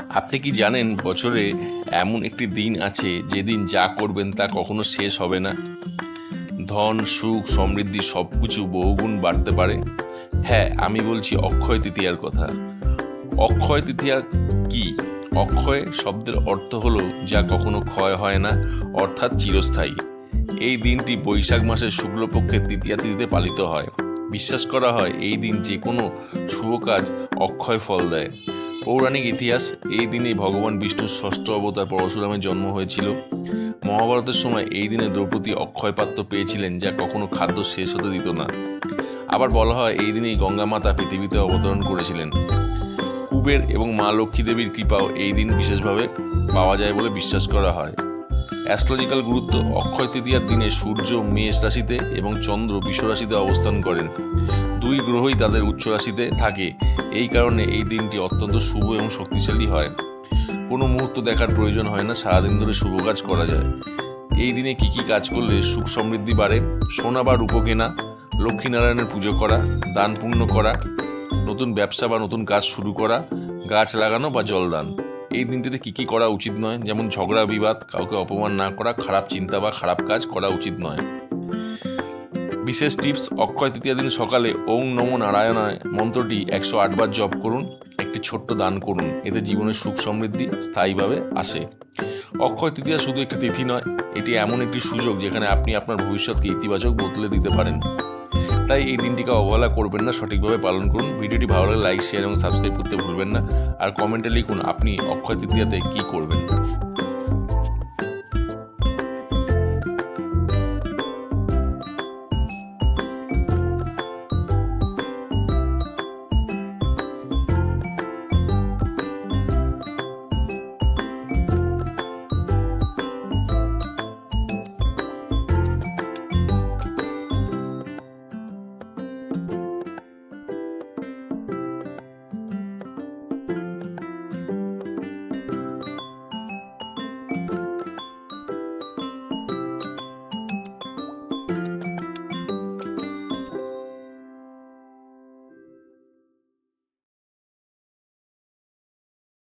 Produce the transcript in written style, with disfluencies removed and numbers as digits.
আপনি কি জানেন বছরে এমন একটি দিন আছে যেদিন যা করবেন তা কখনো শেষ হবে না? ধন, সুখ, সমৃদ্ধি সব কিছু বহুগুণ বাড়তে পারে। হ্যাঁ, আমি বলছি অক্ষয় তৃতীয়ার কথা। অক্ষয় তৃতীয়া কি? অক্ষয় শব্দের অর্থ হলো যা কখনো ক্ষয় হয় না, অর্থাৎ চিরস্থায়ী। এই দিনটি বৈশাখ মাসের শুক্লপক্ষের তৃতীয়া তিথিতে পালিত হয়। বিশ্বাস করা হয় এই দিন যে কোনো শুভ কাজ অক্ষয় ফল দেয়। পৌরাণিক ইতিহাস, এই দিনেই ভগবান বিষ্ণুর ষষ্ঠ অবতার পরশুরামের জন্ম হয়েছিল। মহাভারতের সময় এই দিনে দ্রৌপদী অক্ষয় পাত্র পেয়েছিলেন যা কখনো খাদ্য শেষ হতে দিত না। আবার বলা হয় এই দিনেই গঙ্গা মাতা পৃথিবীতে অবতরণ করেছিলেন। কুবের এবং মা লক্ষ্মী দেবীর কৃপাও এই দিন বিশেষভাবে পাওয়া যায় বলে বিশ্বাস করা হয়। অ্যাস্ট্রোলজিক্যাল গুরুত্ব, অক্ষয় তৃতীয়ার দিনে সূর্য মেষ রাশিতে এবং চন্দ্র বৃষ রাশিতে অবস্থান করেন। দুই গ্রহই তাদের উচ্চ রাশিতে থাকে। এই কারণে এই দিনটি অত্যন্ত শুভ এবং শক্তিশালী হয়। কোনো মুহূর্ত দেখার প্রয়োজন হয় না, সারাদিন ধরে শুভ কাজ করা যায়। এই দিনে কি কি কাজ করলে সুখ সমৃদ্ধি বাড়ে? সোনা বা রূপো কেনা, লক্ষ্মীনারায়ণের পুজো করা, দান পুণ্য করা, নতুন ব্যবসা বা নতুন কাজ শুরু করা, গাছ লাগানো বা জলদান। এই দিনটিতে কি কি করা উচিত নয়? যেমন ঝগড়া বিবাদ, কাউকে অপমান না করা, খারাপ চিন্তা বা খারাপ কাজ করা উচিত নয়। বিশেষ টিপস, অক্ষয় তৃতীয়া দিন সকালে ওং নমো নারায়ণায় মন্ত্রটি 108 বার জপ করুন, একটি ছোট্ট দান করুন, এতে জীবনে সুখ সমৃদ্ধি স্থায়ীভাবে আসে। অক্ষয় তৃতীয়া শুধু একটি তিথি নয়, এটি এমন একটি সুযোগ যেখানে আপনি আপনার ভবিষ্যৎকে ইতিবাচক বদলে দিতে পারেন। তাই এই দিনটিকে অবহেলা করবেন না, সঠিকভাবে পালন করুন। ভিডিওটি ভালো লাগলে লাইক, শেয়ার এবং সাবস্ক্রাইব করতে ভুলবেন না। আর কমেন্টে লিখুন আপনি অক্ষয় তৃতীয়াতে কী করবেন।